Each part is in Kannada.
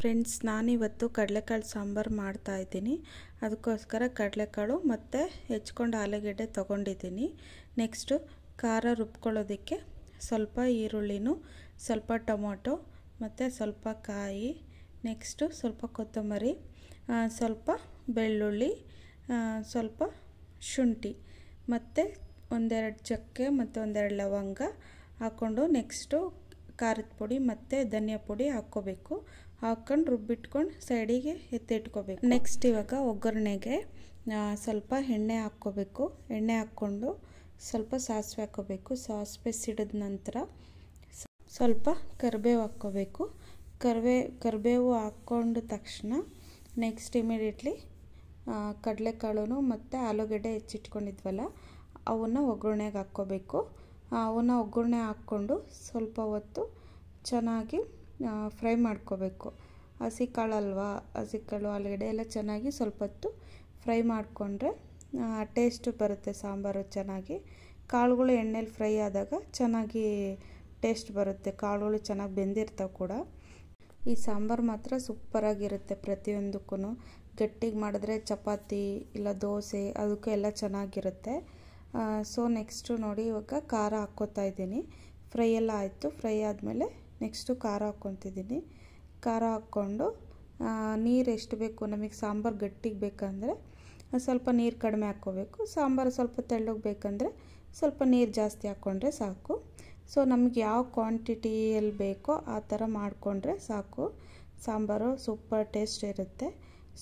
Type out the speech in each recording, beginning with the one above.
ಫ್ರೆಂಡ್ಸ್, ನಾನಿವತ್ತು ಕಡಲೆಕಾಳು ಸಾಂಬಾರು ಮಾಡ್ತಾ ಇದ್ದೀನಿ. ಅದಕ್ಕೋಸ್ಕರ ಕಡಲೆಕಾಳು ಮತ್ತು ಹೆಚ್ಕೊಂಡು ಆಲೂಗೆಡ್ಡೆ ತೊಗೊಂಡಿದ್ದೀನಿ. ನೆಕ್ಸ್ಟು ಖಾರ ರುಬ್ಕೊಳ್ಳೋದಕ್ಕೆ ಸ್ವಲ್ಪ ಈರುಳ್ಳಿನೂ, ಸ್ವಲ್ಪ ಟೊಮೊಟೊ ಮತ್ತು ಸ್ವಲ್ಪ ಕಾಯಿ, ನೆಕ್ಸ್ಟು ಸ್ವಲ್ಪ ಕೊತ್ತಂಬರಿ, ಸ್ವಲ್ಪ ಬೆಳ್ಳುಳ್ಳಿ, ಸ್ವಲ್ಪ ಶುಂಠಿ ಮತ್ತು ಒಂದೆರಡು ಚಕ್ಕೆ ಮತ್ತು ಒಂದೆರಡು ಲವಂಗ ಹಾಕ್ಕೊಂಡು ನೆಕ್ಸ್ಟು ಖಾರದ ಪುಡಿ ಮತ್ತು ಧನಿಯಾ ಪುಡಿ ಹಾಕ್ಕೋಬೇಕು. ಹಾಕ್ಕೊಂಡು ರುಬ್ಬಿಟ್ಕೊಂಡು ಸೈಡಿಗೆ ಎತ್ತಿಟ್ಕೋಬೇಕು. ನೆಕ್ಸ್ಟ್ ಇವಾಗ ಒಗ್ಗರಣೆಗೆ ಸ್ವಲ್ಪ ಎಣ್ಣೆ ಹಾಕ್ಕೋಬೇಕು. ಎಣ್ಣೆ ಹಾಕ್ಕೊಂಡು ಸ್ವಲ್ಪ ಸಾಸಿವೆ ಹಾಕ್ಕೋಬೇಕು. ಸಾಸಿವೆ ಸಿಡಿದ ನಂತರ ಸ್ವಲ್ಪ ಕರಿಬೇವು ಹಾಕ್ಕೋಬೇಕು. ಕರಿಬೇವು ಹಾಕ್ಕೊಂಡ ತಕ್ಷಣ ನೆಕ್ಸ್ಟ್ ಇಮಿಡಿಯೇಟ್ಲಿ ಕಡಲೆಕಾಳು ಮತ್ತು ಆಲೂಗಡ್ಡೆ ಹೆಚ್ಚಿಟ್ಕೊಂಡಿದ್ವಲ್ಲ ಅವನ್ನ ಒಗ್ಗರಣೆಗೆ ಹಾಕ್ಕೋಬೇಕು. ಅವನ್ನ ಒಗ್ಗರಣೆ ಹಾಕ್ಕೊಂಡು ಸ್ವಲ್ಪ ಹೊತ್ತು ಚೆನ್ನಾಗಿ ಫ್ರೈ ಮಾಡ್ಕೋಬೇಕು. ಹಸಿ ಕಾಳಲ್ವಾ, ಹಸಿ ಕಾಳು ಆಲೂಗಡ್ಡೆ ಎಲ್ಲ ಚೆನ್ನಾಗಿ ಸ್ವಲ್ಪ ಹೊತ್ತು ಫ್ರೈ ಮಾಡಿಕೊಂಡ್ರೆ ಟೇಸ್ಟ್ ಬರುತ್ತೆ ಸಾಂಬಾರು ಚೆನ್ನಾಗಿ. ಕಾಳುಗಳು ಎಣ್ಣೆಲಿ ಫ್ರೈ ಆದಾಗ ಚೆನ್ನಾಗಿ ಟೇಸ್ಟ್ ಬರುತ್ತೆ. ಕಾಳುಗಳು ಚೆನ್ನಾಗಿ ಬೆಂದಿರ್ತಾವೆ ಕೂಡ. ಈ ಸಾಂಬಾರು ಮಾತ್ರ ಸೂಪರಾಗಿರುತ್ತೆ. ಪ್ರತಿಯೊಂದಕ್ಕೂ ಗಟ್ಟಿಗೆ ಮಾಡಿದ್ರೆ ಚಪಾತಿ ಇಲ್ಲ ದೋಸೆ ಅದಕ್ಕೂ ಎಲ್ಲ ಚೆನ್ನಾಗಿರುತ್ತೆ. ಸೊ ನೆಕ್ಸ್ಟು ನೋಡಿ, ಇವಾಗ ಖಾರ ಹಾಕ್ಕೋತಾ ಇದ್ದೀನಿ. ಫ್ರೈ ಎಲ್ಲ ಆಯಿತು. ಫ್ರೈ ಆದಮೇಲೆ ನೆಕ್ಸ್ಟು ಖಾರ ಹಾಕ್ಕೊತಿದ್ದೀನಿ. ಖಾರ ಹಾಕ್ಕೊಂಡು ನೀರು ಎಷ್ಟು ಬೇಕು, ನಮಗೆ ಸಾಂಬಾರು ಗಟ್ಟಿಗೆ ಬೇಕಂದರೆ ಸ್ವಲ್ಪ ನೀರು ಕಡಿಮೆ ಹಾಕ್ಕೋಬೇಕು. ಸಾಂಬಾರು ಸ್ವಲ್ಪ ತೆಳ್ಳಗೆ ಬೇಕಂದರೆ ಸ್ವಲ್ಪ ನೀರು ಜಾಸ್ತಿ ಹಾಕ್ಕೊಂಡ್ರೆ ಸಾಕು. ಸೊ ನಮಗೆ ಯಾವ ಕ್ವಾಂಟಿಟಿಯಲ್ಲಿ ಬೇಕೋ ಆ ಥರ ಮಾಡಿಕೊಂಡ್ರೆ ಸಾಕು. ಸಾಂಬಾರು ಸೂಪರ್ ಟೇಸ್ಟ್ ಇರುತ್ತೆ.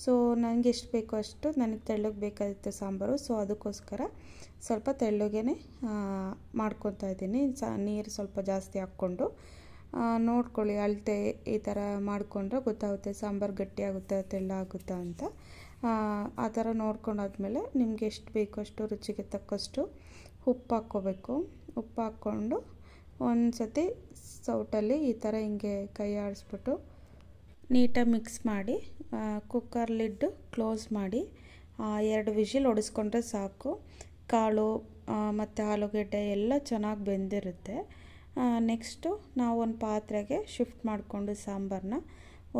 ಸೊ ನನಗೆ ಎಷ್ಟು ಬೇಕೋ ಅಷ್ಟು, ನನಗೆ ತೆಳ್ಳಗೆ ಬೇಕಾಗಿತ್ತು ಸಾಂಬಾರು. ಸೊ ಅದಕ್ಕೋಸ್ಕರ ಸ್ವಲ್ಪ ತೆಳ್ಳಗೆ ಮಾಡ್ಕೊತಾ ಇದ್ದೀನಿ. ನೀರು ಸ್ವಲ್ಪ ಜಾಸ್ತಿ ಹಾಕ್ಕೊಂಡು ನೋಡ್ಕೊಳ್ಳಿ. ಅಳತೆ ಈ ಥರ ಮಾಡಿಕೊಂಡ್ರೆ ಗೊತ್ತಾಗುತ್ತೆ ಸಾಂಬಾರು ಗಟ್ಟಿಯಾಗುತ್ತಾ ತೆಳ್ಳಾಗುತ್ತಾ ಅಂತ. ಆ ಥರ ನೋಡ್ಕೊಂಡಾದ್ಮೇಲೆ ನಿಮಗೆ ಎಷ್ಟು ಬೇಕೋ ಅಷ್ಟು ರುಚಿಗೆ ತಕ್ಕಷ್ಟು ಉಪ್ಪು ಹಾಕ್ಕೋಬೇಕು. ಉಪ್ಪು ಹಾಕ್ಕೊಂಡು ಒಂದು ಸತಿ ಸೌಟಲ್ಲಿ ಈ ಥರ ಹಿಂಗೆ ಕೈ ಆಡಿಸ್ಬಿಟ್ಟು ನೀಟಾಗಿ ಮಿಕ್ಸ್ ಮಾಡಿ ಕುಕ್ಕರ್ ಲಿಡ್ಡು ಕ್ಲೋಸ್ ಮಾಡಿ 2 ವಿಷಿಲ್ ಹೊಡೆಸ್ಕೊಂಡ್ರೆ ಸಾಕು. ಕಾಳು ಮತ್ತು ಆಲೂಗೆಡ್ಡೆ ಎಲ್ಲ ಚೆನ್ನಾಗಿ ಬೆಂದಿರುತ್ತೆ. ನೆಕ್ಸ್ಟು ನಾವು ಒಂದು ಪಾತ್ರೆಗೆ ಶಿಫ್ಟ್ ಮಾಡಿಕೊಂಡು ಸಾಂಬಾರನ್ನ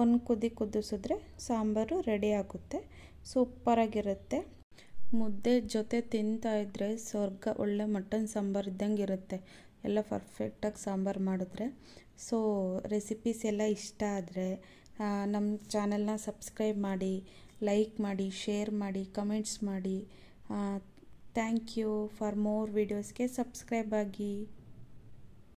ಒಂದು ಕುದಿಸಿದ್ರೆ ಸಾಂಬಾರು ರೆಡಿ ಆಗುತ್ತೆ. ಸೂಪರಾಗಿರುತ್ತೆ. ಮುದ್ದೆ ಜೊತೆ ತಿಂತಾಯಿದ್ರೆ ಸ್ವರ್ಗ. ಒಳ್ಳೆ ಮಟನ್ ಸಾಂಬಾರು ಇದ್ದಂಗೆ ಇರುತ್ತೆ. ಎಲ್ಲ ಪರ್ಫೆಕ್ಟಾಗಿ ಸಾಂಬಾರು ಮಾಡಿದ್ರೆ. ಸೊ ರೆಸಿಪೀಸ್ ಎಲ್ಲ ಇಷ್ಟ ಆದರೆ ನಮ್ಮ ಚಾನಲ್ನ ಸಬ್ಸ್ಕ್ರೈಬ್ ಮಾಡಿ, ಲೈಕ್ ಮಾಡಿ, ಶೇರ್ ಮಾಡಿ, ಕಮೆಂಟ್ಸ್ ಮಾಡಿ. Thank you. ಫಾರ್ ಮೋರ್ ವೀಡಿಯೋಸ್ಗೆ ಸಬ್ಸ್ಕ್ರೈಬ್ ಆಗಿ.